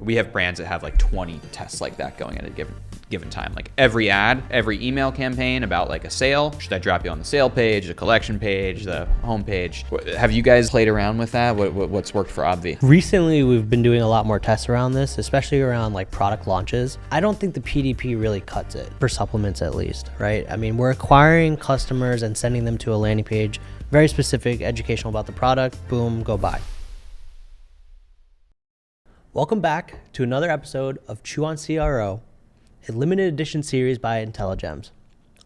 We have brands that have like 20 tests like that going at a given time. Like every ad, every email campaign about like a sale. Should I drop you on the sale page, the collection page, the home page? Have you guys played around with that? What's worked for Obvi? Recently, we've been doing a lot more tests around this, especially around like product launches. I don't think the PDP really cuts it, for supplements at least, right? I mean, we're acquiring customers and sending them to a landing page, very specific, educational about the product, boom, go buy. Welcome back to another episode of Chew on CRO, a limited edition series by Intelligems.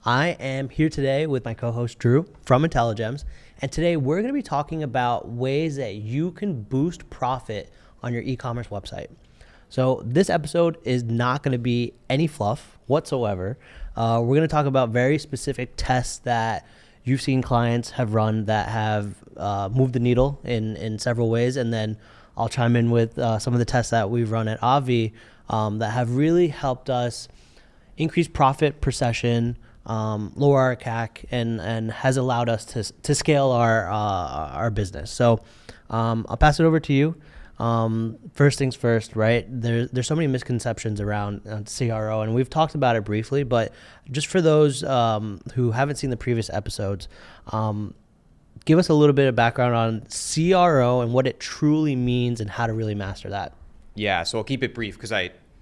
I am here today with my co-host Drew from Intelligems, and today we're going to be talking about ways that you can boost profit on your e-commerce website. So this episode is not going to be any fluff whatsoever. We're going to talk about very specific tests that you've seen clients have run that have moved the needle in several ways, and then I'll chime in with some of the tests that we've run at Obvi that have really helped us increase profit per session, lower our CAC, and has allowed us to scale our business. So I'll pass it over to you. First things first, right? There's so many misconceptions around CRO, and we've talked about it briefly, but just for those who haven't seen the previous episodes, give us a little bit of background on CRO and what it truly means and how to really master that. Yeah, so I'll keep it brief because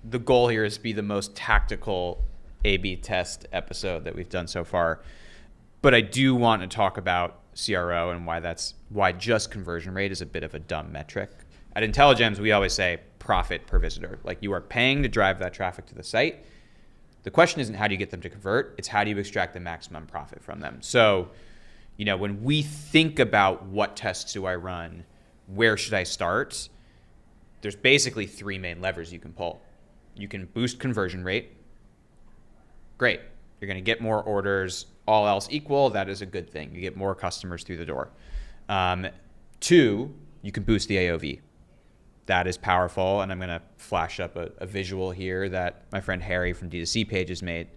the goal here is to be the most tactical A/B test episode that we've done so far. But I do want to talk about CRO and why just conversion rate is a bit of a dumb metric. At Intelligems, we always say profit per visitor. Like, you are paying to drive that traffic to the site. The question isn't how do you get them to convert, it's how do you extract the maximum profit from them. So, when we think about what tests do I run, where should I start? There's basically three main levers you can pull. You can boost conversion rate. Great. You're going to get more orders. All else equal, that is a good thing. You get more customers through the door. 2, you can boost the AOV. That is powerful, and I'm going to flash up a visual here that my friend Harry from D2C Pages made.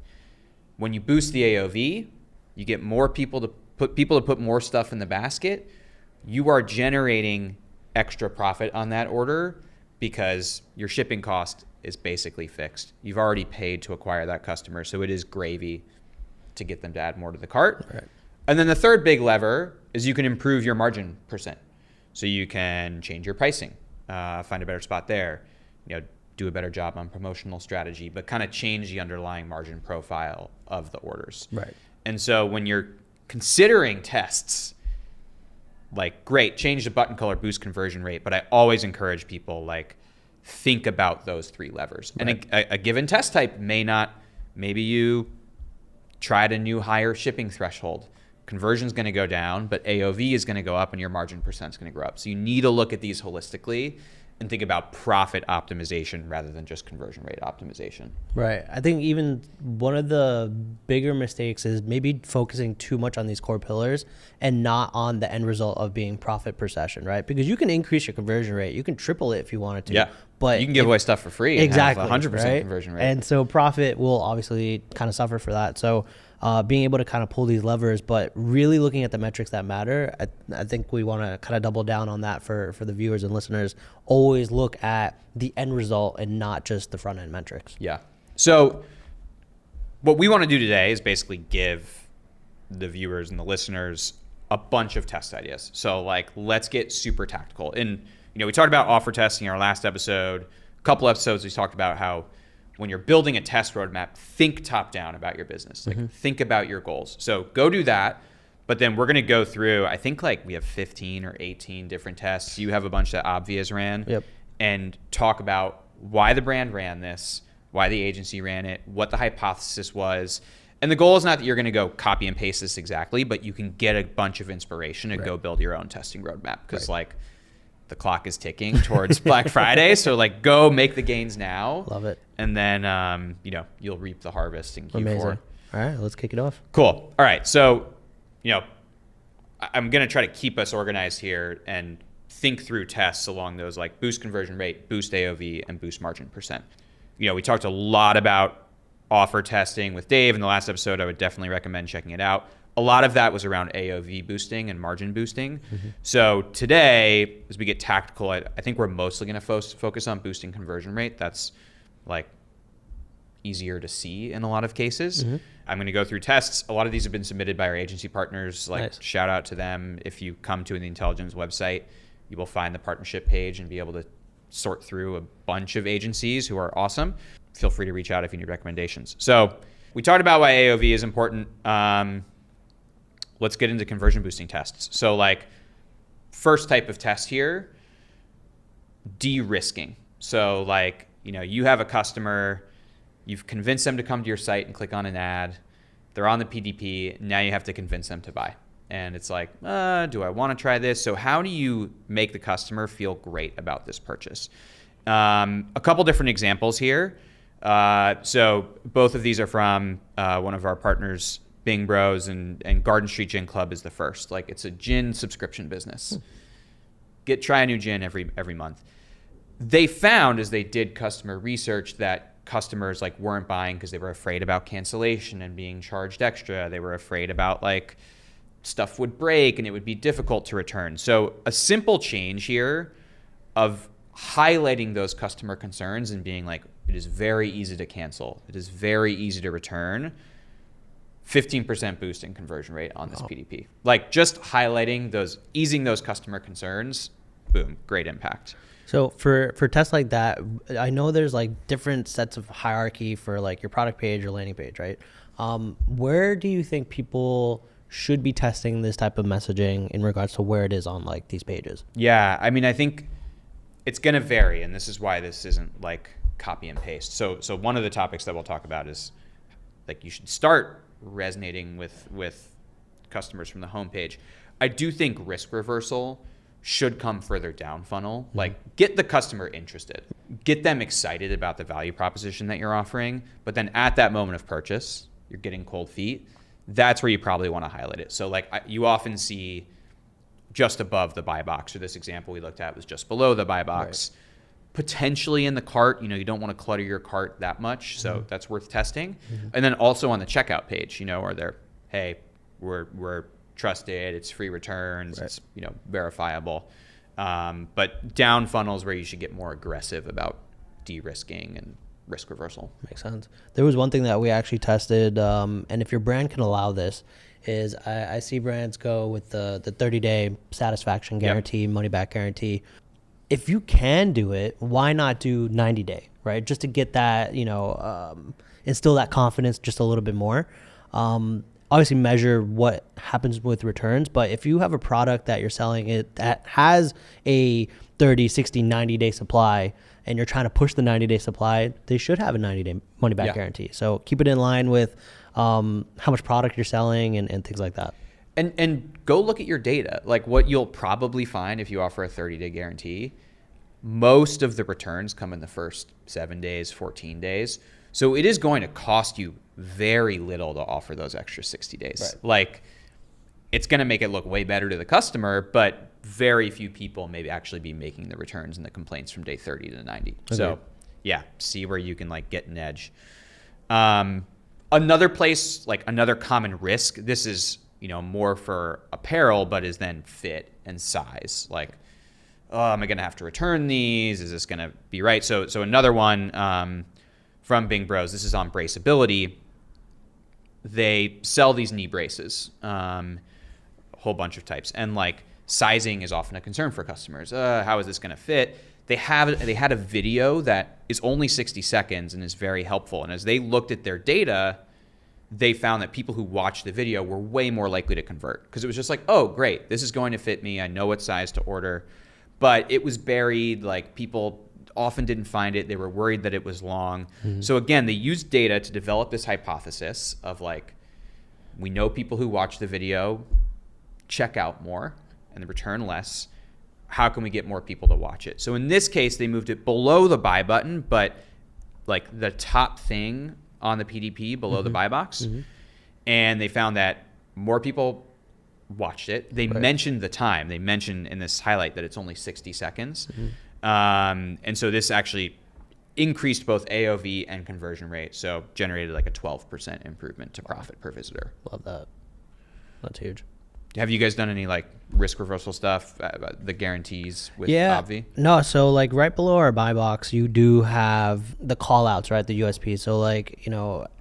When you boost the AOV, you get more people to put more stuff in the basket. You are generating extra profit on that order because your shipping cost is basically fixed. You've already paid to acquire that customer, so it is gravy to get them to add more to the cart. Right. And then the third big lever is you can improve your margin percent. So you can change your pricing, find a better spot there, do a better job on promotional strategy, but kind of change the underlying margin profile of the orders. Right. And so when you're considering tests, like, great, change the button color, boost conversion rate, but I always encourage people, think about those three levers. Right. And a given test type maybe you tried a new higher shipping threshold. Conversion's going to go down, but AOV is going to go up and your margin percent is going to grow up. So you need to look at these holistically and think about profit optimization rather than just conversion rate optimization. Right. I think even one of the bigger mistakes is maybe focusing too much on these core pillars and not on the end result of being profit per session, right? Because you can increase your conversion rate. You can triple it if you wanted to. Yeah. But you can give away stuff for free. Exactly. And have 100% right? conversion rate. And so profit will obviously kind of suffer for that. So being able to kind of pull these levers, but really looking at the metrics that matter, I think we want to kind of double down on that for the viewers and listeners. Always look at the end result and not just the front end metrics. Yeah. So what we want to do today is basically give the viewers and the listeners a bunch of test ideas. So let's get super tactical. And we talked about offer testing in our last episode. A couple episodes we talked about how when you're building a test roadmap, think top down about your business. Think about your goals. So go do that. But then we're going to go through, I think we have 15 or 18 different tests. You have a bunch that Obvi has ran. Yep. And talk about why the brand ran this, why the agency ran it, what the hypothesis was. And the goal is not that you're going to go copy and paste this exactly, but you can get a bunch of inspiration and go build your own testing roadmap. Because the clock is ticking towards Black Friday. So go make the gains now. Love it. And then, you'll reap the harvest in Q4. Amazing. All right, let's kick it off. Cool. All right. So, I'm going to try to keep us organized here and think through tests along those boost conversion rate, boost AOV, and boost margin percent. We talked a lot about offer testing with Dave in the last episode. I would definitely recommend checking it out. a lot of that was around AOV boosting and margin boosting. So today, as we get tactical, I think we're mostly going to focus on boosting conversion rate. That's like easier to see in a lot of cases. I'm going to go through tests. A lot of these have been submitted by our agency partners. Like, Nice. shout out to them. If you come to the Intelligems website, you will find the partnership page and be able to sort through a bunch of agencies who are awesome. Feel free to reach out if you need recommendations. So we talked about why AOV is important. Let's get into conversion boosting tests. So like, first type of test here, de-risking. So like, you have a customer, you've convinced them to come to your site and click on an ad. They're on the PDP. Now you have to convince them to buy. And it's like, do I want to try this? So how do you make the customer feel great about this purchase? A couple different examples here. So both of these are from one of our partners, Bing Bros, and Garden Street Gin Club is the first. Like, it's a gin subscription business. Try a new gin every month. They found, as they did customer research, that customers like weren't buying because they were afraid about cancellation and being charged extra. They were afraid about like stuff would break and it would be difficult to return. So a simple change here of highlighting those customer concerns and being like, it is very easy to cancel. It is very easy to return. 15% boost in conversion rate on this PDP. Like, just highlighting those, easing those customer concerns, boom, great impact. So for tests like that, I know there's like different sets of hierarchy for like your product page or landing page, right? Where do you think people should be testing this type of messaging in regards to where it is on like these pages? Yeah, I mean, I think it's going to vary, and this is why this isn't like copy and paste. So one of the topics that we'll talk about is like, you should start resonating with customers from the homepage. I do think risk reversal should come further down funnel. Like, get the customer interested, get them excited about the value proposition that you're offering. But then at that moment of purchase, you're getting cold feet. That's where you probably want to highlight it. So like, you often see just above the buy box, or this example we looked at was just below the buy box, right. Potentially in the cart. You don't want to clutter your cart that much. So that's worth testing. And then also on the checkout page, are there, hey, we're trusted, it's free returns, right. It's verifiable. But down funnels where you should get more aggressive about de-risking and risk reversal. Makes sense. There was one thing that we actually tested, and if your brand can allow this, is I see brands go with the 30-day satisfaction guarantee, money back guarantee. If you can do it, why not do 90-day, right? Just to get that, instill that confidence just a little bit more. Obviously measure what happens with returns, but if you have a product that you're selling that has a 30, 60, 90-day supply and you're trying to push the 90-day supply, they should have a 90-day money-back guarantee. So keep it in line with how much product you're selling and things like that. And go look at your data. Like, what you'll probably find if you offer a 30-day guarantee, most of the returns come in the first 7 days, 14 days. So it is going to cost you very little to offer those extra 60 days. Right. Like, it's going to make it look way better to the customer, but very few people maybe actually be making the returns and the complaints from day 30 to 90. Okay. So yeah, see where you can like get an edge. Another place, like another common risk, this is, more for apparel, but is then fit and size. Like, am I going to have to return these? Is this going to be right? So another one, from Bing Bros, this is on braceability. They sell these knee braces, a whole bunch of types, and like sizing is often a concern for customers. How is this going to fit? They had a video that is only 60 seconds and is very helpful. And as they looked at their data, they found that people who watched the video were way more likely to convert, because it was just like, oh, great, this is going to fit me. I know what size to order. But it was buried, like people often didn't find it. They were worried that it was long. So again, they used data to develop this hypothesis of like, we know people who watch the video check out more and return less. How can we get more people to watch it? So in this case, they moved it below the buy button, but like the top thing on the PDP below the buy box. And they found that more people watched it. They mentioned the time. They mentioned in this highlight that it's only 60 seconds. And so this actually increased both AOV and conversion rate. So generated like a 12% improvement to profit per visitor. Love that. That's huge. Have you guys done any like risk reversal stuff, the guarantees with Yeah. Obvi? No, so like right below our buy box, you do have the call outs, right? The USPs. So like,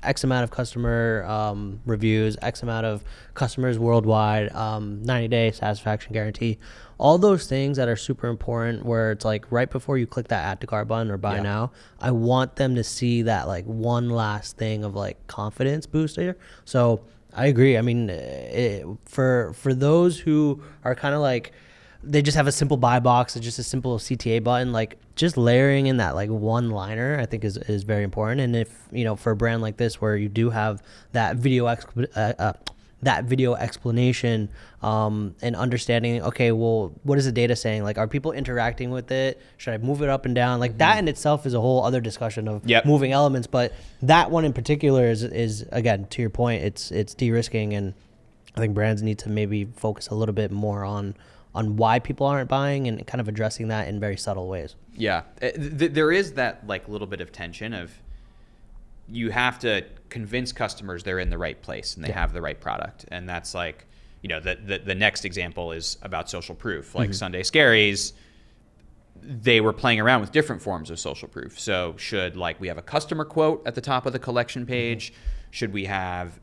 X amount of customer reviews, X amount of customers worldwide, 90-day satisfaction guarantee. All those things that are super important where it's like right before you click that add to cart button or buy now, I want them to see that like one last thing of like confidence booster. So I agree. I mean, for those who are kind of like, they just have a simple buy box, it's just a simple CTA button, like just layering in that like one liner, I think is very important. And if, for a brand like this where you do have that video explanation and understanding, okay, well, what is the data saying? Like, are people interacting with it? Should I move it up and down? Like that in itself is a whole other discussion of moving elements. But that one in particular is again, to your point, it's de-risking. And I think brands need to maybe focus a little bit more on why people aren't buying and kind of addressing that in very subtle ways. Yeah. There is that like little bit of tension of, you have to convince customers they're in the right place and they have the right product. And that's like, the next example is about social proof. Like Sunday Scaries, they were playing around with different forms of social proof. So should like we have a customer quote at the top of the collection page? Should we have,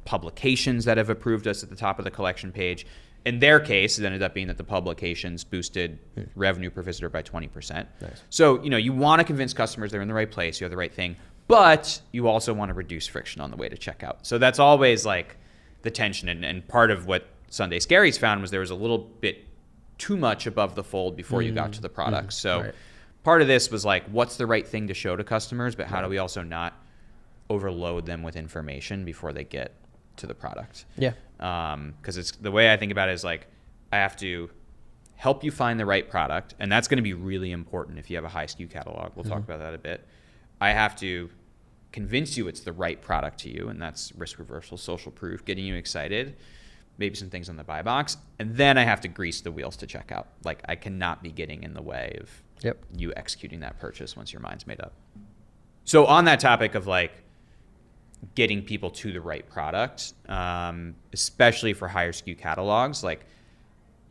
publications that have approved us at the top of the collection page? In their case, it ended up being that the publications boosted revenue per visitor by 20%. Nice. So, you want to convince customers they're in the right place, you have the right thing, but you also want to reduce friction on the way to checkout. So that's always like the tension. And part of what Sunday Scaries found was there was a little bit too much above the fold before you got to the product. So part of this was like, what's the right thing to show to customers, but how do we also not overload them with information before they get to the product? Yeah. Because it's the way I think about it is like, I have to help you find the right product, and that's going to be really important if you have a high SKU catalog. We'll talk about that a bit. I have to convince you it's the right product to you, and that's risk reversal, social proof, getting you excited, maybe some things on the buy box, and then I have to grease the wheels to checkout. Like, I cannot be getting in the way of you executing that purchase once your mind's made up. So on that topic of like getting people to the right product, especially for higher SKU catalogs, like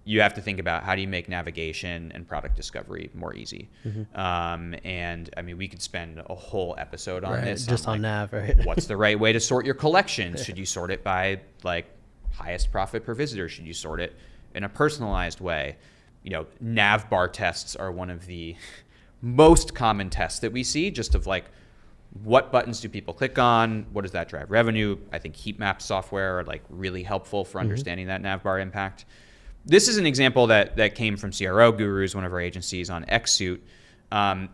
you have to think about how do you make navigation and product discovery more easy. And I mean, we could spend a whole episode on this. Just on nav, right? What's the right way to sort your collections? Should you sort it by like highest profit per visitor? Should you sort it in a personalized way? Nav bar tests are one of the most common tests that we see, just of like, what buttons do people click on? What does that drive revenue? I think heat map software are like really helpful for understanding that nav bar impact. This is an example that came from CRO Gurus, one of our agencies, on Xsuite.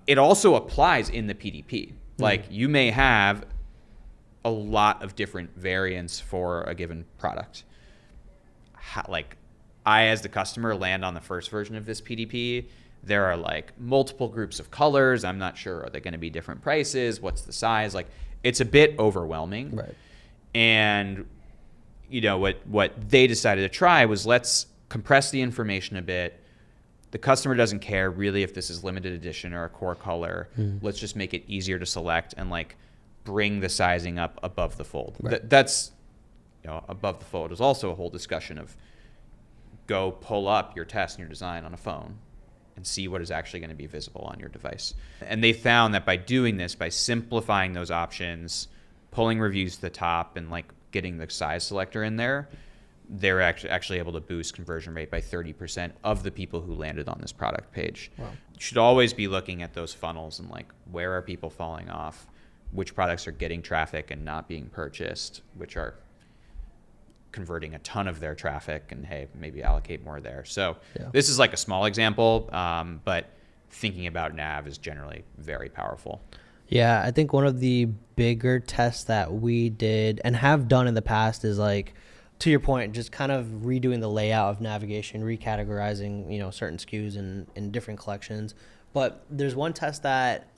It also applies in the PDP. Like you may have a lot of different variants for a given product. Like I, as the customer, land on the first version of this PDP. There are like multiple groups of colors. I'm not sure, are they going to be different prices? What's the size? Like it's a bit overwhelming. Right. And what they decided to try was, let's compress the information a bit. The customer doesn't care really if this is limited edition or a core color. Let's just make it easier to select and like bring the sizing up above the fold. Right. That's above the fold is also a whole discussion of go pull up your test and your design on a phone and see what is actually going to be visible on your device. And they found that by doing this, by simplifying those options, pulling reviews to the top and like getting the size selector in there, they're actually able to boost conversion rate by 30% of the people who landed on this product page. Wow. You should always be looking at those funnels and like, where are people falling off? Which products are getting traffic and not being purchased? Which are converting a ton of their traffic, and hey, maybe allocate more there. So this is like a small example, but thinking about nav is generally very powerful. Yeah, I think one of the bigger tests that we did and have done in the past is like, to your point, just kind of redoing the layout of navigation, recategorizing, certain SKUs in different collections. But there's one test that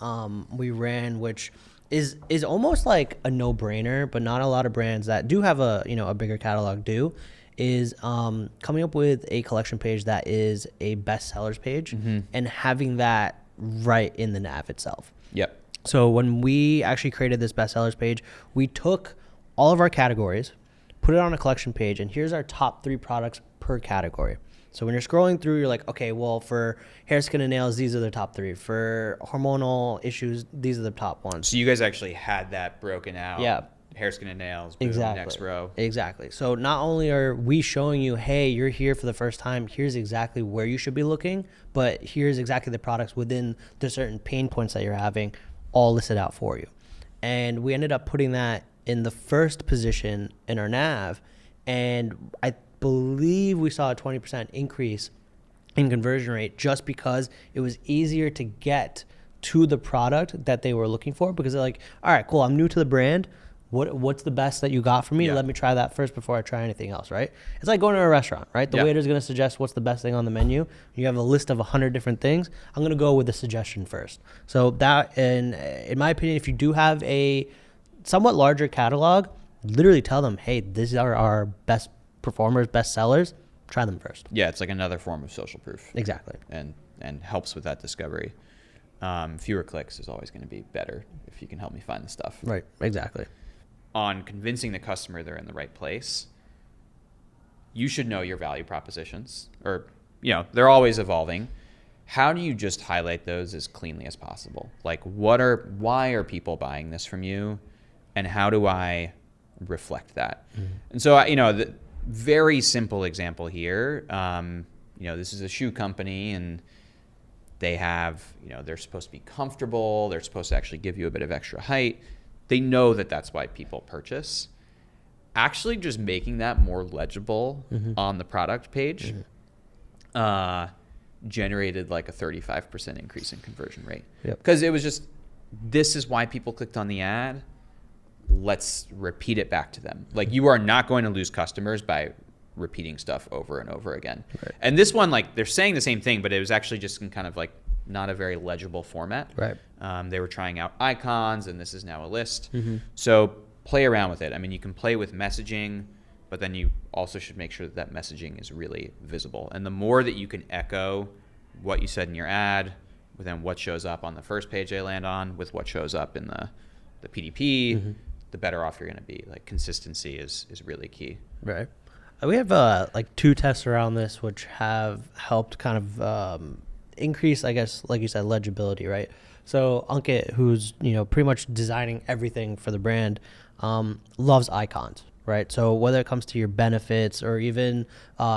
we ran, which is almost like a no-brainer, but not a lot of brands that do have a bigger catalog do, is coming up with a collection page that is a bestsellers page and having that right in the nav itself. Yep. So when we actually created this bestsellers page, we took all of our categories, put it on a collection page, and here's our top 3 products per category. So when you're scrolling through, you're like, okay, well, for hair, skin, and nails, these are the top 3. For hormonal issues, these are the top ones. So you guys actually had that broken out. Yeah. Hair, skin, and nails. Boom, Exactly. Next row. Exactly. So not only are we showing you, hey, you're here for the first time, here's exactly where you should be looking, but here's exactly the products within the certain pain points that you're having all listed out for you. And we ended up putting that in the first position in our nav, and I believe we saw a 20% increase in conversion rate just because it was easier to get to the product that they were looking for, because they're like, all right, cool, I'm new to the brand. What's the best that you got for me? Yeah. Let me try that first before I try anything else, right? It's like going to a restaurant, right? The waiter's going to suggest what's the best thing on the menu. You have a list of 100 different things. I'm going to go with the suggestion first. So that, in my opinion, if you do have a somewhat larger catalog, literally tell them, hey, these are our best performers, best sellers. Try them first. Yeah, it's like another form of social proof. Exactly. And helps with that discovery. Fewer clicks is always going to be better if you can help me find the stuff. Right, exactly. On convincing the customer they're in the right place, you should know your value propositions, or, they're always evolving. How do you just highlight those as cleanly as possible? Like, why are people buying this from you, and how do I reflect that? And so, the very simple example here, this is a shoe company, and they have, they're supposed to be comfortable. They're supposed to actually give you a bit of extra height. They know that that's why people purchase. Actually, just making that more legible on the product page generated like a 35% increase in conversion rate. Because it was just, this is why people clicked on the ad. Let's repeat it back to them. Like, you are not going to lose customers by repeating stuff over and over again. Right. And this one, like, they're saying the same thing, but it was actually just in kind of like not a very legible format. Right. They were trying out icons, and this is now a list. So play around with it. I mean, you can play with messaging, but then you also should make sure that that messaging is really visible. And the more that you can echo what you said in your ad, with then what shows up on the first page they land on, with what shows up in the PDP, the better off you're going to be. Like, consistency is really key. Right. We have like 2 tests around this, which have helped kind of increase, I guess, like you said, legibility, right? So Ankit, who's pretty much designing everything for the brand, loves icons, right? So whether it comes to your benefits or even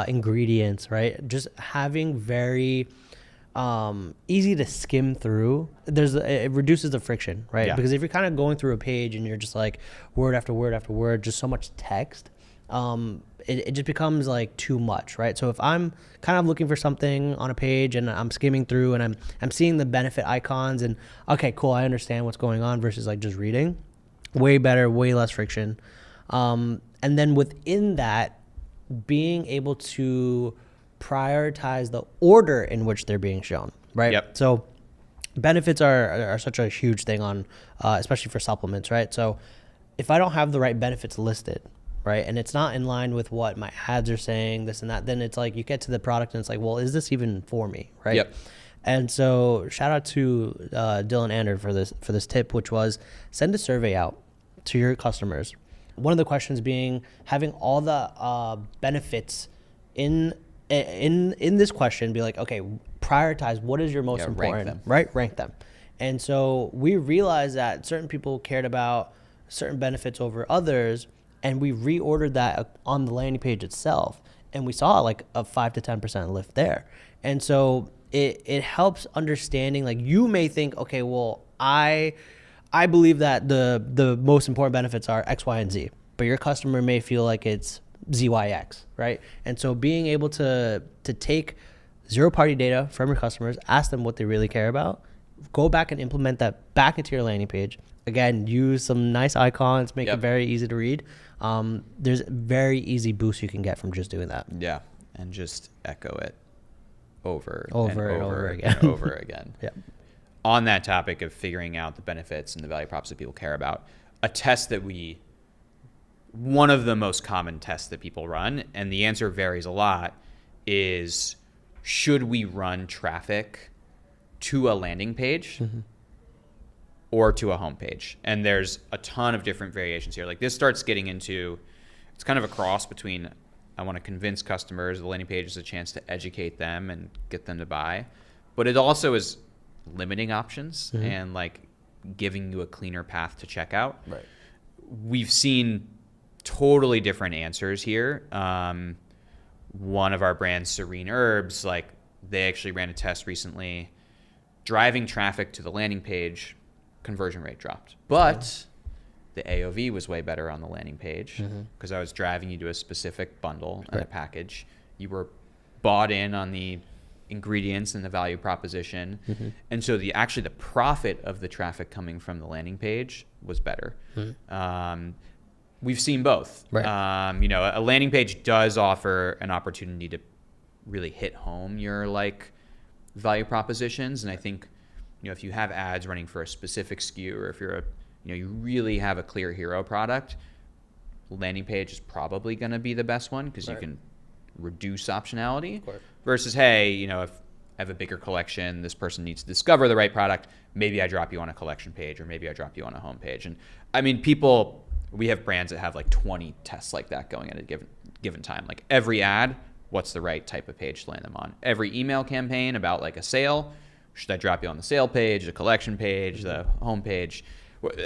ingredients, right? Just having very easy to skim through. It reduces the friction, right? Yeah. Because if you're kind of going through a page and you're just like word after word after word, just so much text, it just becomes like too much, right? So if I'm kind of looking for something on a page and I'm skimming through and I'm seeing the benefit icons and, okay, cool, I understand what's going on, versus like just reading, way better, way less friction. And then within that, being able to prioritize the order in which they're being shown, right? Yep. So benefits are such a huge thing on, especially for supplements, right? So if I don't have the right benefits listed, right, and it's not in line with what my ads are saying, this and that, then it's like you get to the product and it's like, well, is this even for me, right? Yep. And so shout out to Dylan Ander for this tip, which was send a survey out to your customers. One of the questions being having all the benefits in this question, be like, okay, prioritize what is your most important, rank them. right? Rank them. And so we realized that certain people cared about certain benefits over others, and we reordered that on the landing page itself, and we saw like a 5 to 10% lift there. And so it helps understanding, like, you may think, okay, well, I believe that the most important benefits are X, Y, and Z, but your customer may feel like it's ZYX, right? And so being able to take zero-party data from your customers, ask them what they really care about, go back and implement that back into your landing page. Again, use some nice icons, make it very easy to read. There's very easy boosts you can get from just doing that. Yeah, and just echo it over again. over again. Yeah. On that topic of figuring out the benefits and the value props that people care about, a test that one of the most common tests that people run, and the answer varies a lot, is should we run traffic to a landing page or to a home page? And there's a ton of different variations here. Like, this starts getting into, it's kind of a cross between I want to convince customers, the landing page is a chance to educate them and get them to buy, but it also is limiting options and like giving you a cleaner path to checkout. Right. We've seen totally different answers here. One of our brands, Serene Herbs, like they actually ran a test recently, driving traffic to the landing page, conversion rate dropped, but the AOV was way better on the landing page because I was driving you to a specific bundle and a package. You were bought in on the ingredients and the value proposition. And so the profit of the traffic coming from the landing page was better. We've seen both. Right. You know, a landing page does offer an opportunity to really hit home your like value propositions. And I think, you know, if you have ads running for a specific SKU, or if you're you really have a clear hero product, landing page is probably going to be the best one because you can reduce optionality versus, hey, you know, if I have a bigger collection, this person needs to discover the right product, maybe I drop you on a collection page or maybe I drop you on a home page. And I mean, we have brands that have like 20 tests like that going at a given time. Like every ad, what's the right type of page to land them on? Every email campaign about like a sale, should I drop you on the sale page, the collection page, the home page?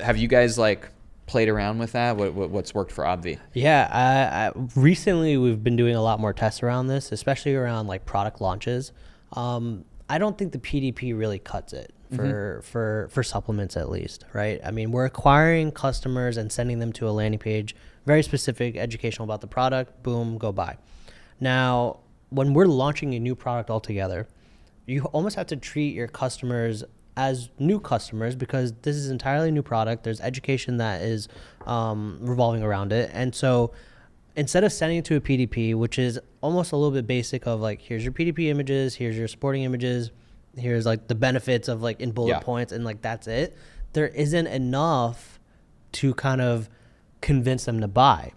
Have you guys like played around with that? What's worked for Obvi? Yeah, recently we've been doing a lot more tests around this, especially around like product launches. I don't think the PDP really cuts it for supplements at least, right? I mean, we're acquiring customers and sending them to a landing page, very specific, educational about the product, boom, go buy. Now, when we're launching a new product altogether, you almost have to treat your customers as new customers because this is entirely new product. There's education that is revolving around it. And so instead of sending it to a PDP, which is almost a little bit basic of like, here's your PDP images, here's your supporting images, here's like the benefits of like in bullet points and like that's it, there isn't enough to kind of convince them to buy.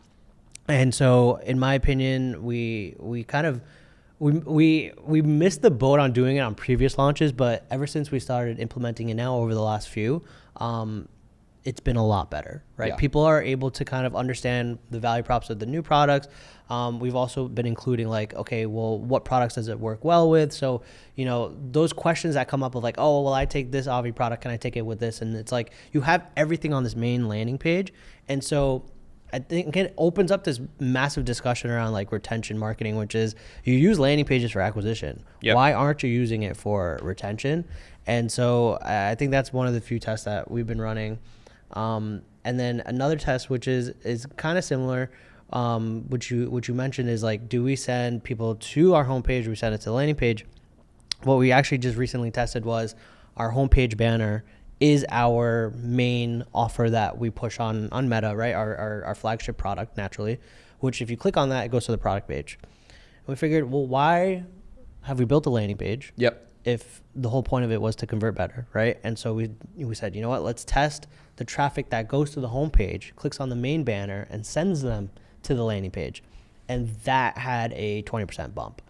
And so in my opinion, we missed the boat on doing it on previous launches, but ever since we started implementing it now over the last few, it's been a lot better, right? People are able to kind of understand the value props of the new products. We've also been including like, okay, well, what products does it work well with? So, you know, those questions that come up of like, oh, well, I take this Avi product, can I take it with this? And it's like, you have everything on this main landing page. And so I think it opens up this massive discussion around like retention marketing, which is you use landing pages for acquisition. Why aren't you using it for retention? And so I think that's one of the few tests that we've been running. And then another test, which is kind of similar, which you mentioned is like, do we send people to our homepage or we send it to the landing page? What we actually just recently tested was our homepage banner is our main offer that we push on Meta, right? Our flagship product, naturally, which if you click on that, it goes to the product page. And we figured, well, why have we built a landing page? If the whole point of it was to convert better, right? And so we said, you know what, let's test the traffic that goes to the homepage, clicks on the main banner, and sends them to the landing page. And that had a 20% bump.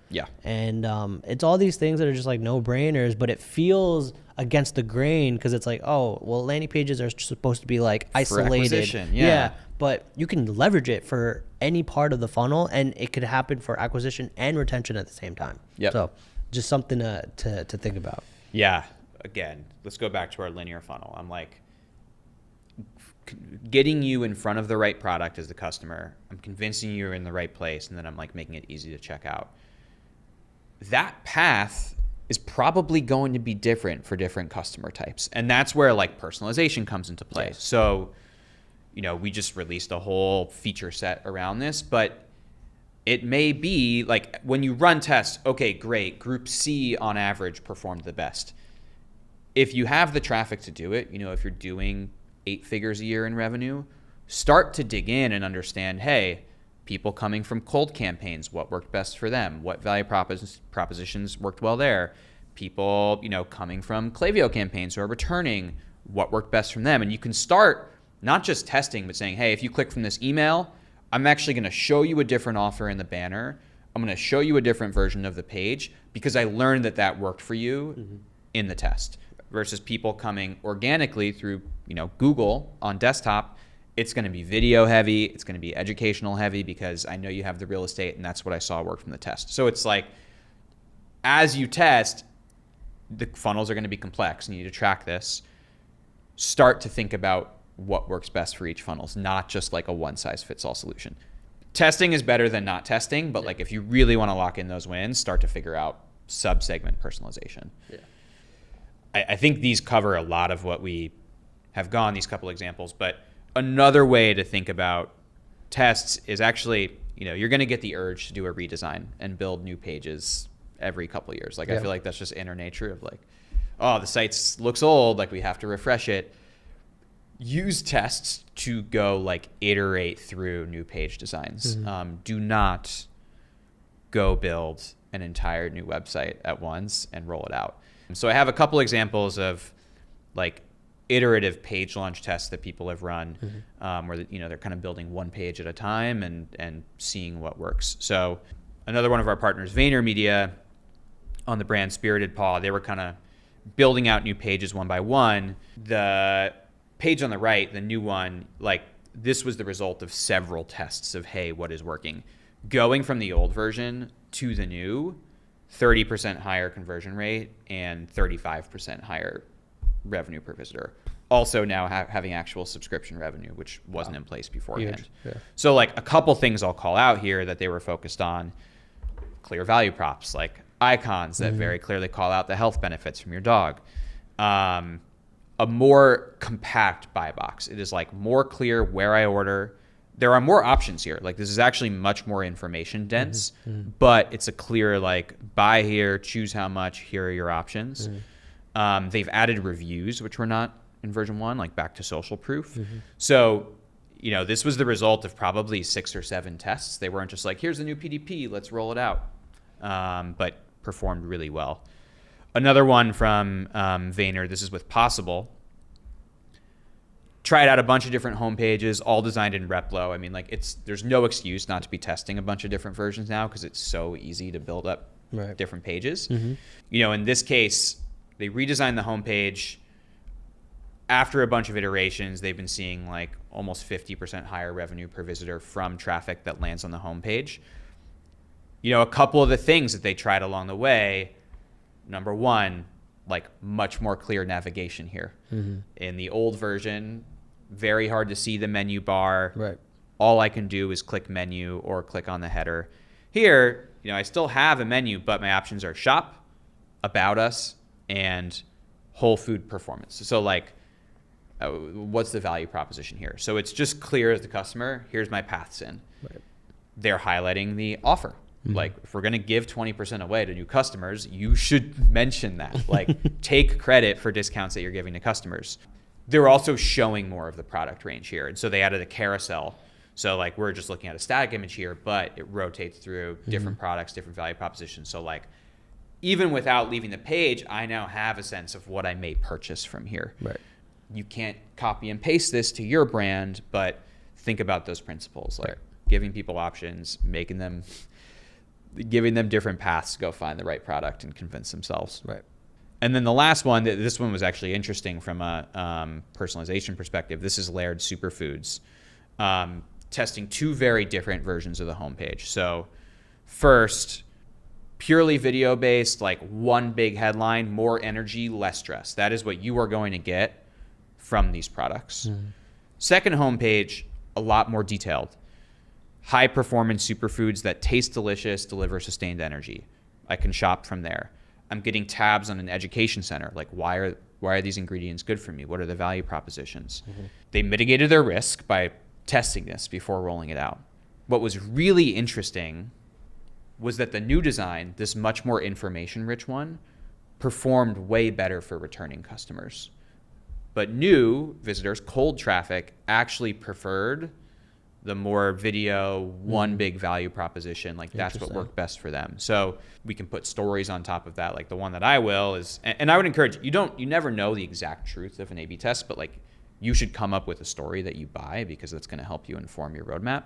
And it's all these things that are just like no-brainers, but it feels against the grain because it's like, oh, well, landing pages are supposed to be like isolated. But you can leverage it for any part of the funnel, and it could happen for acquisition and retention at the same time. So just something to think about. Again, let's go back to our linear funnel. I'm like, getting you in front of the right product as the customer. I'm convincing you're in the right place, and then I'm like making it easy to check out. That path is probably going to be different for different customer types. And that's where like personalization comes into play. So, you know, we just released a whole feature set around this, but it may be like when you run tests, okay, great, group C on average performed the best. If you have the traffic to do it, you know, if you're doing 8 figures a year in revenue, start to dig in and understand, hey, people coming from cold campaigns, what worked best for them? What value propositions worked well there? People, you know, coming from Klaviyo campaigns who are returning, what worked best from them? And you can start not just testing, but saying, hey, if you click from this email, I'm actually going to show you a different offer in the banner. I'm going to show you a different version of the page because I learned that worked for you in the test versus people coming organically through, you know, Google on desktop It's going to be video heavy. It's going to be educational heavy because I know you have the real estate and that's what I saw work from the test. So it's like, as you test, the funnels are going to be complex and you need to track this. Start to think about what works best for each funnel. It's not just like a one size fits all solution. Testing is better than not testing, but like if you really want to lock in those wins, start to figure out sub-segment personalization. Yeah. I think these cover a lot of what we have gone, these couple examples, but another way to think about tests is actually, you're going to get the urge to do a redesign and build new pages every couple of years. Like, I feel like that's just inner nature of like, oh, the site looks old, like we have to refresh it. Use tests to go like iterate through new page designs. Do not go build an entire new website at once and roll it out. So I have a couple examples of like iterative page launch tests that people have run, where they're kind of building one page at a time and seeing what works. So another one of our partners, VaynerMedia, on the brand Spirited Paw, they were kind of building out new pages one by one. The page on the right, the new one, like this was the result of several tests of, hey, what is working? Going from the old version to the new, 30% higher conversion rate and 35% higher revenue per visitor. Also now having actual subscription revenue, which wasn't in place beforehand. Yeah. So like a couple things I'll call out here that they were focused on: clear value props, like icons that very clearly call out the health benefits from your dog. A more compact buy box. It is like more clear where I order. There are more options here. Like this is actually much more information dense, but it's a clear like buy here, choose how much, here are your options. They've added reviews, which were not in version 1, like back to social proof. So, this was the result of probably 6 or 7 tests. They weren't just like, here's the new PDP, let's roll it out, but performed really well. Another one from Vayner, this is with Possible. Tried out a bunch of different homepages, all designed in Replo. I mean, like there's no excuse not to be testing a bunch of different versions now because it's so easy to build up different pages. In this case, they redesigned the homepage. After a bunch of iterations, they've been seeing like almost 50% higher revenue per visitor from traffic that lands on the homepage. A couple of the things that they tried along the way, number one, like much more clear navigation here. In the old version, very hard to see the menu bar. Right. All I can do is click menu or click on the header. Here, I still have a menu, but my options are shop, about us, and whole food performance. So like, what's the value proposition here? So it's just clear as the customer, here's my paths in. Right. They're highlighting the offer. Like if we're going to give 20% away to new customers, you should mention that. Like take credit for discounts that you're giving to customers. They're also showing more of the product range here. And so they added a carousel. So like we're just looking at a static image here, but it rotates through different products, different value propositions. So like even without leaving the page, I now have a sense of what I may purchase from here. Right. You can't copy and paste this to your brand, but think about those principles, like giving people options, giving them different paths to go find the right product and convince themselves. Right. And then the last one, this one was actually interesting from a personalization perspective. This is Laird Superfoods, testing 2 very different versions of the homepage. So first, purely video based, like one big headline, more energy, less stress. That is what you are going to get from these products. Second homepage, a lot more detailed. High performance superfoods that taste delicious, deliver sustained energy. I can shop from there. I'm getting tabs on an education center. Like why are these ingredients good for me? What are the value propositions? They mitigated their risk by testing this before rolling it out. What was really interesting was that the new design, this much more information rich one, performed way better for returning customers. But new visitors, cold traffic, actually preferred the more video, one big value proposition. Like that's what worked best for them. So we can put stories on top of that. Like the one that I will is, and I would encourage, you never know the exact truth of an A/B test, but like you should come up with a story that you buy because that's going to help you inform your roadmap.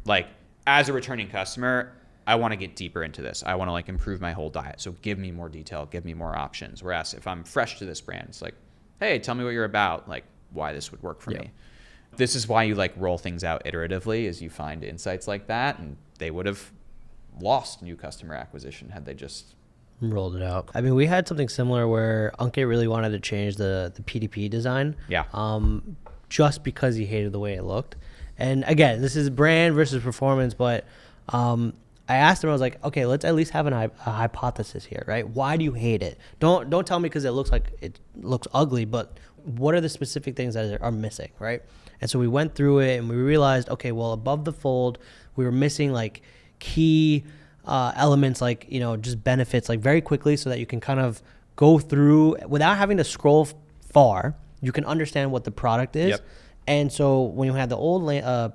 Like as a returning customer, I want to get deeper into this. I want to like improve my whole diet. So give me more detail, give me more options. Whereas if I'm fresh to this brand, it's like, hey, tell me what you're about, like why this would work for me. This is why you like roll things out iteratively, is you find insights like that, and they would have lost new customer acquisition had they just rolled it out. I mean, we had something similar where Unke really wanted to change the PDP design. Yeah. Just because he hated the way it looked. And again, this is brand versus performance, but I asked him, I was like, okay, let's at least have a hypothesis here, right? Why do you hate it? Don't tell me because it looks ugly, but what are the specific things that are missing, right? And so we went through it and we realized, okay, well, above the fold, we were missing like key elements, like, you know, just benefits, like very quickly, so that you can kind of go through without having to scroll far. You can understand what the product is. Yep. And so when you had the old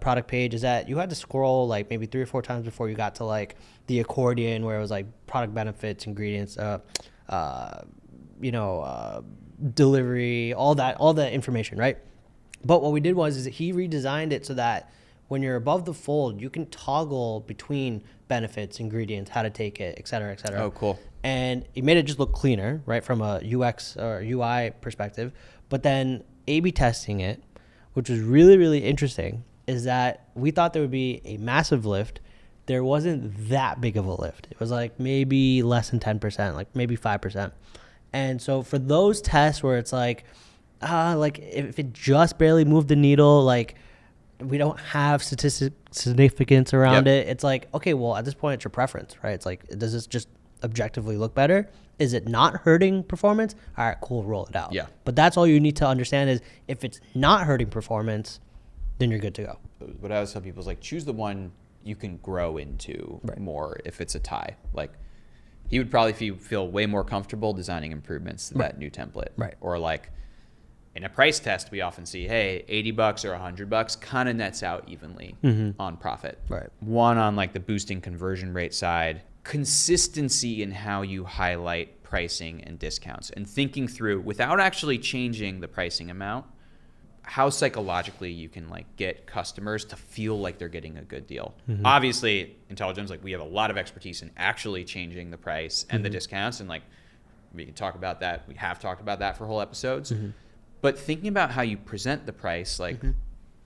product page, is that you had to scroll like maybe 3 or 4 times before you got to like the accordion, where it was like product benefits, ingredients, delivery, all the information, right? But what we did was he redesigned it so that when you're above the fold, you can toggle between benefits, ingredients, how to take it, et cetera, et cetera. Oh, cool. And he made it just look cleaner, right, from a UX or UI perspective. But then A/B testing it, which was really, really interesting, is that we thought there would be a massive lift. There wasn't that big of a lift. It was like maybe less than 10%, like maybe 5%. And so for those tests where it's like if it just barely moved the needle, like we don't have statistic significance around it. It's like, okay, well, at this point, it's your preference, right? It's like, does this just objectively look better? Is it not hurting performance? All right, cool, roll it out. Yeah. But that's all you need to understand is if it's not hurting performance, then you're good to go. What I always tell people is like, choose the one you can grow into more if it's a tie. Like, he would probably feel way more comfortable designing improvements to that new template. Right. Or like, in a price test, we often see, hey, $80 or $100 kind of nets out evenly on profit. Right. One on like the boosting conversion rate side, consistency in how you highlight pricing and discounts, and thinking through without actually changing the pricing amount, how psychologically you can like get customers to feel like they're getting a good deal. Obviously, Intelligems, like we have a lot of expertise in actually changing the price and the discounts, and like we can talk about that. We have talked about that for whole episodes. But thinking about how you present the price, like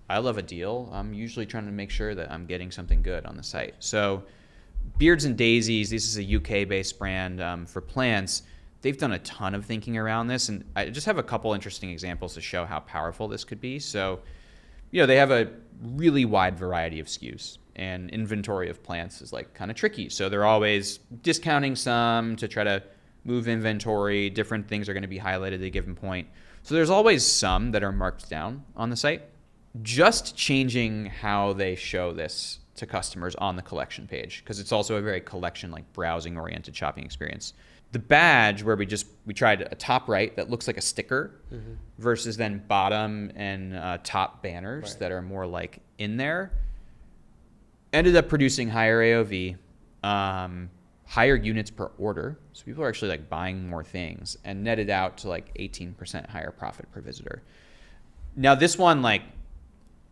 I love a deal. I'm usually trying to make sure that I'm getting something good on the site. So Beards and Daisies, this is a UK-based brand for plants. They've done a ton of thinking around this, and I just have a couple interesting examples to show how powerful this could be. So, you know, they have a really wide variety of SKUs, and inventory of plants is like kind of tricky. So they're always discounting some to try to move inventory. Different things are going to be highlighted at a given point. So there's always some that are marked down on the site. Just changing how they show this to customers on the collection page, because it's also a very collection, like browsing oriented shopping experience. The badge, where we tried a top right that looks like a sticker versus then bottom and top banners that are more like in there, ended up producing higher AOV, higher units per order. So people are actually like buying more things, and netted out to like 18% higher profit per visitor. Now this one, like,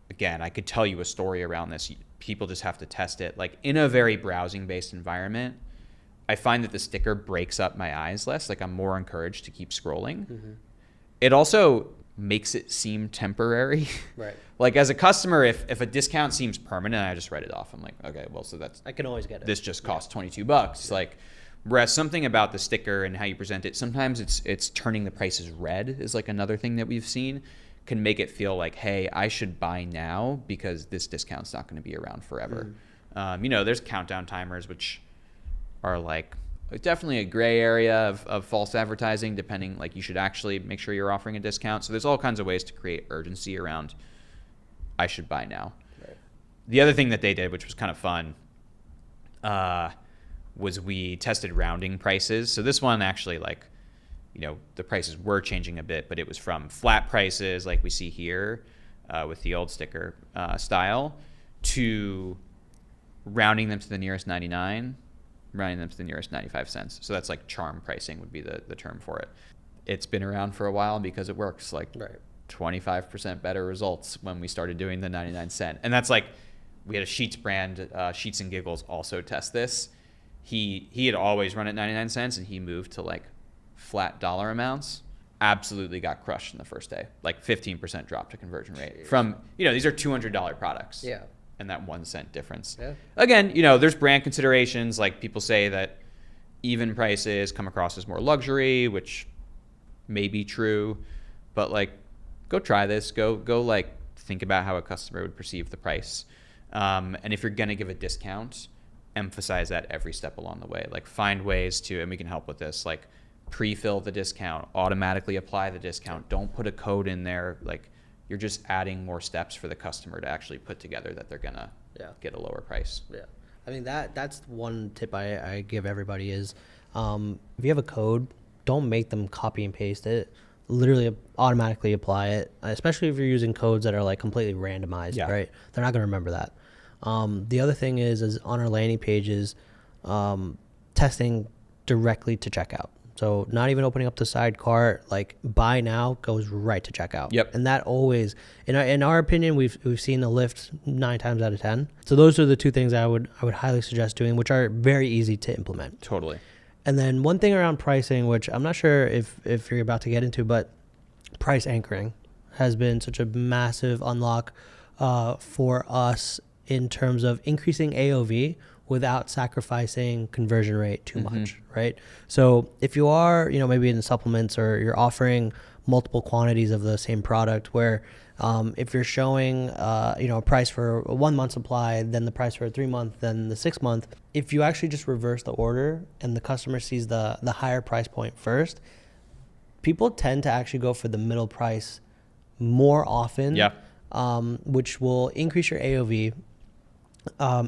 again, I could tell you a story around this. People just have to test it. Like in a very browsing based environment, I find that the sticker breaks up my eyes less. Like I'm more encouraged to keep scrolling. It also makes it seem temporary. Right. Like as a customer, if a discount seems permanent, I just write it off. I'm like, okay, well, so I can always get it. This just costs $22. Like, whereas something about the sticker and how you present it, sometimes it's turning the prices red is like another thing that we've seen, can make it feel like, hey, I should buy now because this discount's not going to be around forever. You know, there's countdown timers, which are like definitely a gray area of false advertising, depending, like you should actually make sure you're offering a discount. So there's all kinds of ways to create urgency around, I should buy now. Right. The other thing that they did, which was kind of fun, was we tested rounding prices. So this one actually, like, you know, the prices were changing a bit, but it was from flat prices like we see here with the old sticker style, to rounding them to the nearest 99, rounding them to the nearest 95 cents. So that's like charm pricing would be the term for it. It's been around for a while because it works. Like 25% better results when we started doing the 99 cent. And that's like, we had a Sheets brand, Sheets and Giggles, also test this. He had always run at 99 cents, and he moved to like flat dollar amounts. absolutely got crushed in the first day, like 15% drop to conversion rate from, these are $200 products. Yeah. And that 1 cent difference. Yeah. Again, there's brand considerations. Like people say that even prices come across as more luxury, which may be true, but like, go try this. Go like think about how a customer would perceive the price. And if you're going to give a discount, emphasize that every step along the way. Like find ways to, and we can help with this, like pre-fill the discount, automatically apply the discount. Don't put a code in there. Like you're just adding more steps for the customer to actually put together that they're going to get a lower price. Yeah. I mean, that's one tip I give everybody is if you have a code, don't make them copy and paste it. Literally automatically apply it, especially if you're using codes that are like completely randomized, right? They're not going to remember that. The other thing is on our landing pages, testing directly to checkout. So not even opening up the side cart, like buy now goes right to checkout. Yep. And that always, in our opinion, we've seen a lift 9 times out of 10. So those are the 2 things I would highly suggest doing, which are very easy to implement. Totally. And then one thing around pricing, which I'm not sure if you're about to get into, but price anchoring has been such a massive unlock for us in terms of increasing AOV without sacrificing conversion rate too much, right? So if you are, maybe in supplements or you're offering multiple quantities of the same product where if you're showing, a price for a 1 month supply, then the price for a 3 month, then the 6 month, if you actually just reverse the order and the customer sees the higher price point first, people tend to actually go for the middle price more often, which will increase your AOV.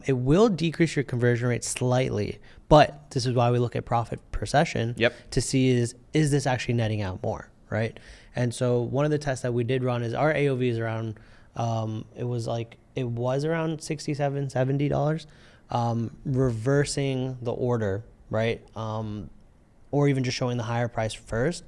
It will decrease your conversion rate slightly, but this is why we look at profit per session to see is this actually netting out more, right? And so one of the tests that we did run is our AOV is around, it was around $67, $70, reversing the order, right? Or even just showing the higher price first,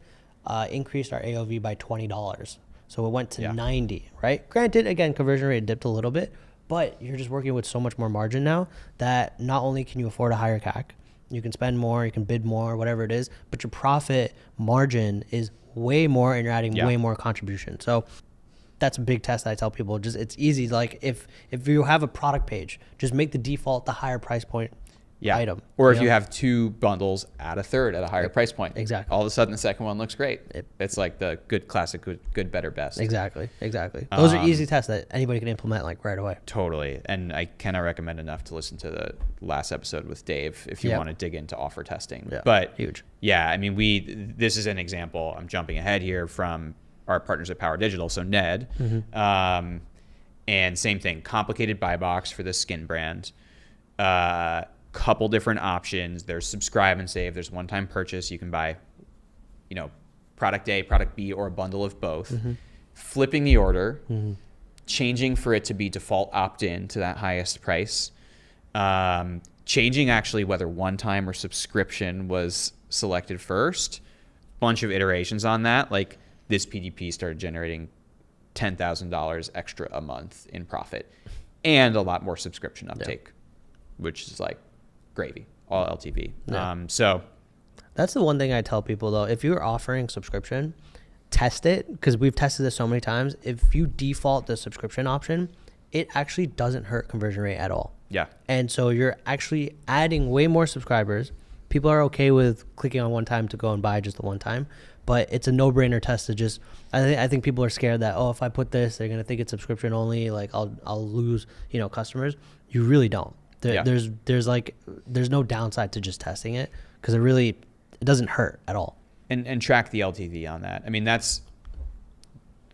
increased our AOV by $20. So it went to 90, right? Granted, again, conversion rate dipped a little bit, but you're just working with so much more margin now that not only can you afford a higher CAC, you can spend more, you can bid more, whatever it is, but your profit margin is way more and you're adding way more contribution. So that's a big test that I tell people. Just it's easy. Like if you have a product page, just make the default the higher price point item. Or if you have 2 bundles, add a third at a higher price point. Exactly. All of a sudden the second one looks great. It's like the good classic, good, better, best. Exactly. Those are easy tests that anybody can implement like right away. Totally. And I cannot recommend enough to listen to the last episode with Dave if you want to dig into offer testing. But huge. Yeah, I mean, this is an example. I'm jumping ahead here from our partners at Power Digital, so Ned. And same thing, complicated buy box for the skin brand. Couple different options. There's subscribe and save. There's one-time purchase. You can buy, product A, product B, or a bundle of both. Flipping the order, changing for it to be default opt-in to that highest price, changing actually whether one-time or subscription was selected first. Bunch of iterations on that. Like this PDP started generating $10,000 extra a month in profit, and a lot more subscription uptake, which is like gravy, all LTV. So that's the one thing I tell people though. If you're offering subscription, test it, because we've tested this so many times. If you default the subscription option, it actually doesn't hurt conversion rate at all. Yeah. And so you're actually adding way more subscribers. People are okay with clicking on one time to go and buy just the one time, but it's a no-brainer test to just, I think people are scared that, if I put this, they're going to think it's subscription only, like I'll lose, customers. You really don't. There's no downside to just testing it, because it doesn't hurt at all. And track the LTV on that. I mean, that's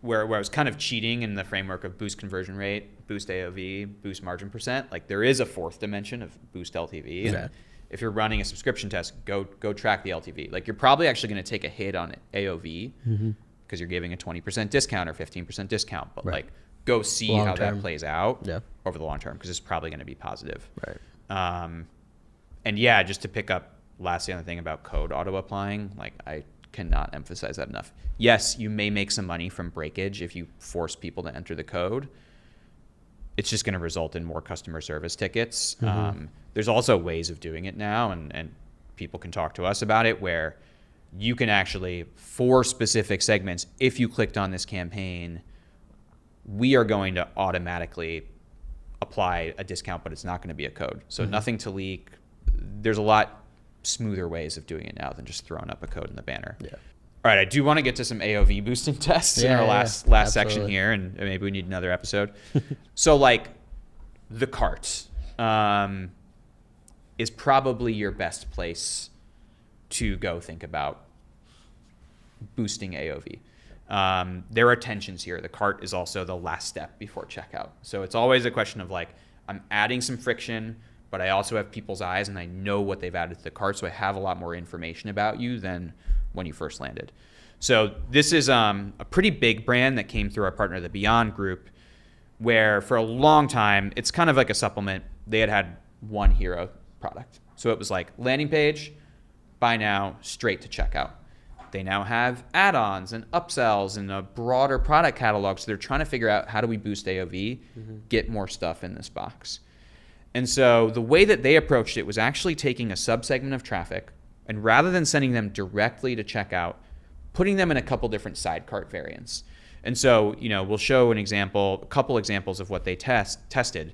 where I was kind of cheating in the framework of boost conversion rate, boost AOV, boost margin percent. Like there is a fourth dimension of boost LTV. Okay. And if you're running a subscription test, go track the LTV. Like you're probably actually going to take a hit on AOV because you're giving a 20% discount or 15% discount, but like go see how that plays out over the long term, because it's probably going to be positive. Right. And yeah, just to pick up lastly on the thing about code auto applying, like I cannot emphasize that enough. Yes, you may make some money from breakage if you force people to enter the code. It's just going to result in more customer service tickets. There's also ways of doing it now, and people can talk to us about it, where you can actually, for specific segments, if you clicked on this campaign, we are going to automatically apply a discount, but it's not going to be a code. So nothing to leak. There's a lot smoother ways of doing it now than just throwing up a code in the banner. Yeah. All right, I do want to get to some AOV boosting tests in our last section here, and maybe we need another episode. So like the cart is probably your best place to go think about boosting AOV. There are tensions here. The cart is also the last step before checkout. So it's always a question of like, I'm adding some friction, but I also have people's eyes and I know what they've added to the cart. So I have a lot more information about you than when you first landed. So this is a pretty big brand that came through our partner, the Beyond Group, where for a long time, it's kind of like a supplement. They had one hero product. So it was like landing page, buy now, straight to checkout. They now have add-ons and upsells and a broader product catalog. So they're trying to figure out how do we boost AOV, get more stuff in this box. And so the way that they approached it was actually taking a subsegment of traffic and rather than sending them directly to checkout, putting them in a couple different side cart variants. And so, we'll show a couple examples of what they tested.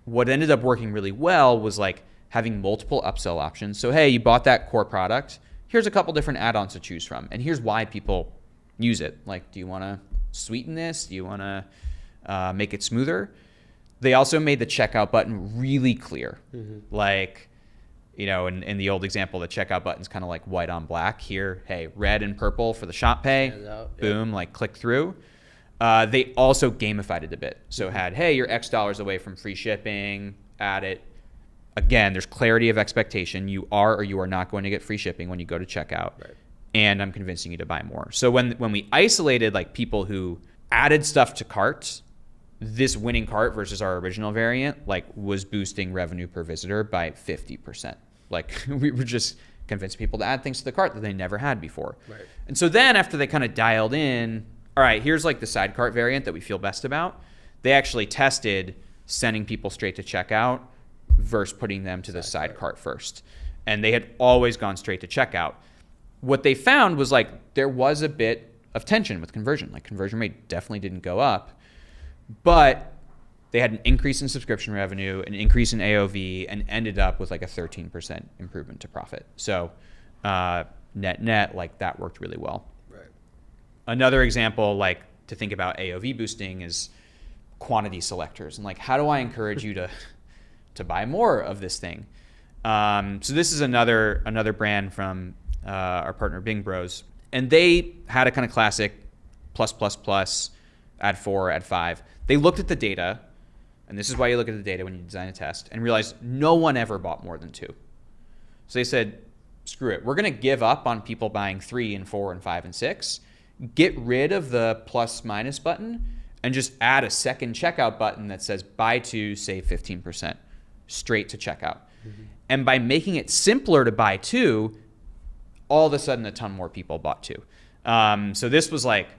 What ended up working really well was like having multiple upsell options. So, hey, you bought that core product. Here's a couple different add-ons to choose from. And here's why people use it. Like, do you want to sweeten this? Do you want to make it smoother? They also made the checkout button really clear. Like, in the old example, the checkout button's kind of like white on black. Here, hey, red and purple for the shop pay. Boom, like click through. They also gamified it a bit. So had, hey, you're X dollars away from free shipping, add it. Again, there's clarity of expectation. You are or you are not going to get free shipping when you go to checkout. Right. And I'm convincing you to buy more. So when we isolated like people who added stuff to carts, this winning cart versus our original variant like was boosting revenue per visitor by 50%. Like we were just convincing people to add things to the cart that they never had before. Right. And so then after they kind of dialed in, all right, here's like the side cart variant that we feel best about. They actually tested sending people straight to checkout versus putting them to the side cart first. And they had always gone straight to checkout. What they found was like there was a bit of tension with conversion. Like conversion rate definitely didn't go up, but they had an increase in subscription revenue, an increase in AOV, and ended up with like a 13% improvement to profit. So net, like that worked really well. Right. Another example, like to think about AOV boosting is quantity selectors. And like, how do I encourage you to buy more of this thing? So this is another brand from our partner Bing Bros. And they had a kind of classic plus, add 4, add 5. They looked at the data, and this is why you look at the data when you design a test, and realized no one ever bought more than 2. So they said, screw it. We're going to give up on people buying 3 and 4 and 5 and 6, get rid of the plus minus button, and just add a second checkout button that says buy 2, save 15%, straight to checkout. And by making it simpler to buy 2, all of a sudden a ton more people bought 2. So this was like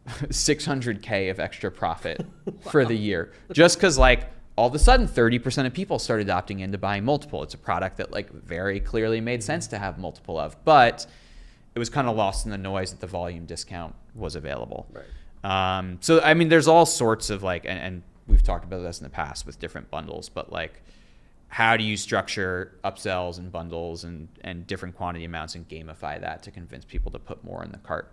$600K of extra profit for the year, just because like all of a sudden 30% of people started opting into buying multiple. It's a product that like very clearly made sense to have multiple of, but it was kind of lost in the noise that the volume discount was available. Right. So I mean, there's all sorts of like, and we've talked about this in the past with different bundles, but like, how do you structure upsells and bundles and different quantity amounts and gamify that to convince people to put more in the cart?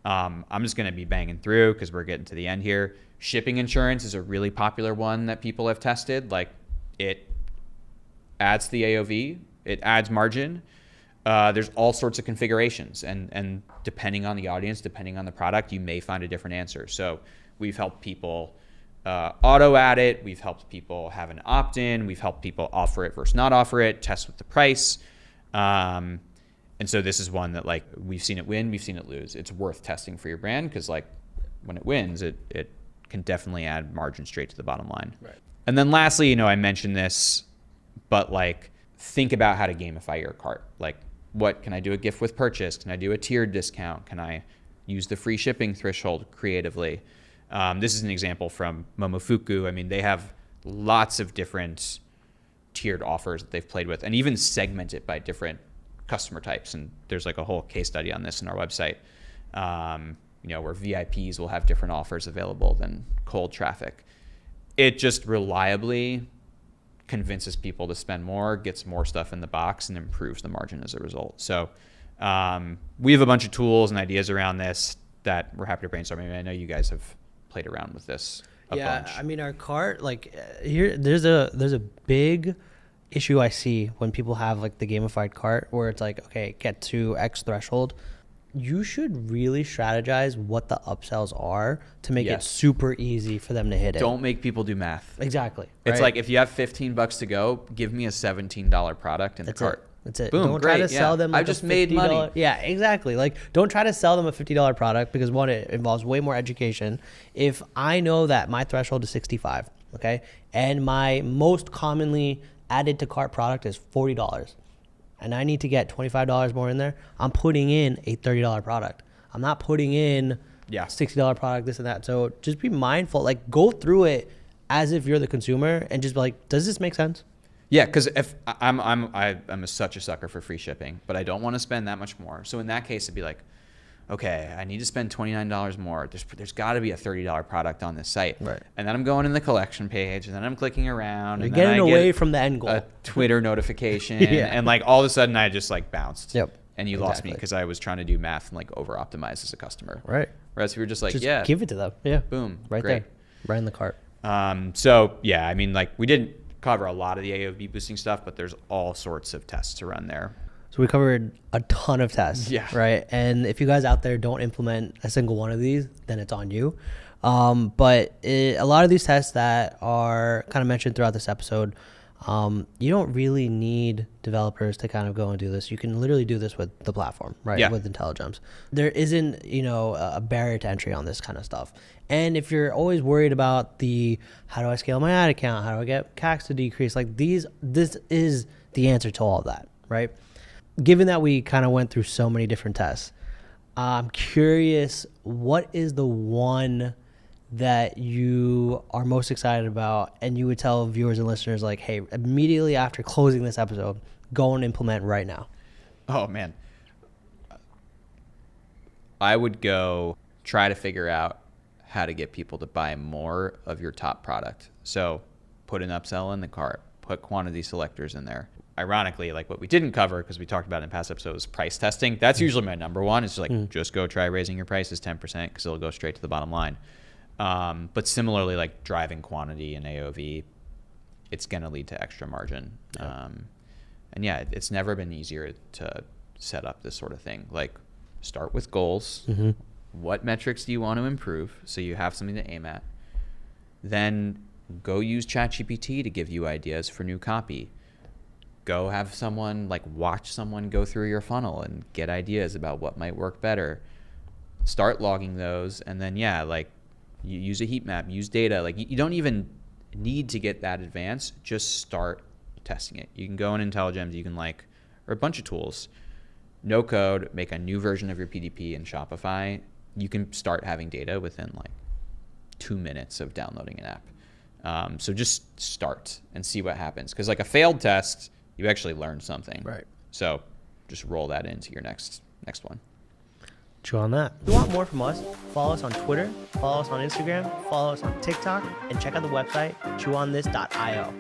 I'm just going to be banging through because we're getting to the end here. Shipping insurance is a really popular one that people have tested. Like it adds to the AOV, it adds margin. There's all sorts of configurations, and depending on the audience, depending on the product, you may find a different answer. So we've helped people auto add it. We've helped people have an opt-in. We've helped people offer it versus not offer it, test with the price. And so this is one that like we've seen it win, we've seen it lose. It's worth testing for your brand because like when it wins, it can definitely add margin straight to the bottom line. Right. And then lastly, I mentioned this, but like think about how to gamify your cart. Like what can I do a gift with purchase? Can I do a tiered discount? Can I use the free shipping threshold creatively? This is an example from Momofuku. I mean, they have lots of different tiered offers that they've played with and even segment it by different customer types. And there's like a whole case study on this in our website, where VIPs will have different offers available than cold traffic. It just reliably convinces people to spend more, gets more stuff in the box, and improves the margin as a result. So we have a bunch of tools and ideas around this that we're happy to brainstorm. I mean, I know you guys have played around with this a bunch. I mean, our cart, like here, there's a big issue I see when people have like the gamified cart where it's like, okay, get to X threshold. You should really strategize what the upsells are to make it super easy for them to hit it. Don't make people do math. Exactly. It's like if you have $15 to go, give me a $17 product in the cart. That's it. Boom, don't try to sell them like I just made money. Yeah, exactly. Like, don't try to sell them a $50 product because one, it involves way more education. If I know that my threshold is 65, okay, and my most commonly added to cart product is $40, and I need to get $25 more in there, I'm putting in a $30 product. I'm not putting in $60 product, this and that. So just be mindful. Like, go through it as if you're the consumer and just be like, does this make sense? Yeah, because if I'm such a sucker for free shipping, but I don't want to spend that much more. So in that case, it'd be like, okay, I need to spend $29 more. There's got to be a $30 product on this site, right? And then I'm going in the collection page, and then I'm clicking around. You're and getting then I away get from the end goal. A Twitter notification, and like all of a sudden I just like bounced. Yep. And you lost me because I was trying to do math and like over optimize as a customer. Right. Whereas we were just like, just give it to them. Yeah. Boom. Right great. there. Right in the cart. So yeah, I mean, like we didn't cover a lot of the AOV boosting stuff, but there's all sorts of tests to run there. So we covered a ton of tests, right? And if you guys out there don't implement a single one of these, then it's on you. But a lot of these tests that are kind of mentioned throughout this episode, you don't really need developers to kind of go and do this. You can literally do this with the platform, right? Yeah. With Intelligems. There isn't, a barrier to entry on this kind of stuff. And if you're always worried about how do I scale my ad account? How do I get CACs to decrease? Like this is the answer to all of that, right? Given that we kind of went through so many different tests, I'm curious, what is the one that you are most excited about and you would tell viewers and listeners like, hey, immediately after closing this episode, go and implement right now? Oh man. I would go try to figure out how to get people to buy more of your top product. So put an upsell in the cart, put quantity selectors in there. Ironically, like what we didn't cover because we talked about it in past episodes, price testing. That's usually my number one. It's like just go try raising your prices 10% because it'll go straight to the bottom line. But similarly, like driving quantity and AOV, it's going to lead to extra margin. And yeah, it's never been easier to set up this sort of thing. Like start with goals. Mm-hmm. What metrics do you want to improve so you have something to aim at? Then go use ChatGPT to give you ideas for new copy. Go have someone watch someone go through your funnel and get ideas about what might work better. Start logging those, and then you use a heat map, use data. You don't even need to get that advanced. Just start testing it. You can go in Intelligems, you can or a bunch of tools, no code, make a new version of your PDP in Shopify. You can start having data within 2 minutes of downloading an app. So just start and see what happens. Because a failed test, you actually learned something. Right. So just roll that into your next one. Chew on that. If you want more from us, follow us on Twitter, follow us on Instagram, follow us on TikTok, and check out the website, chewonthis.io.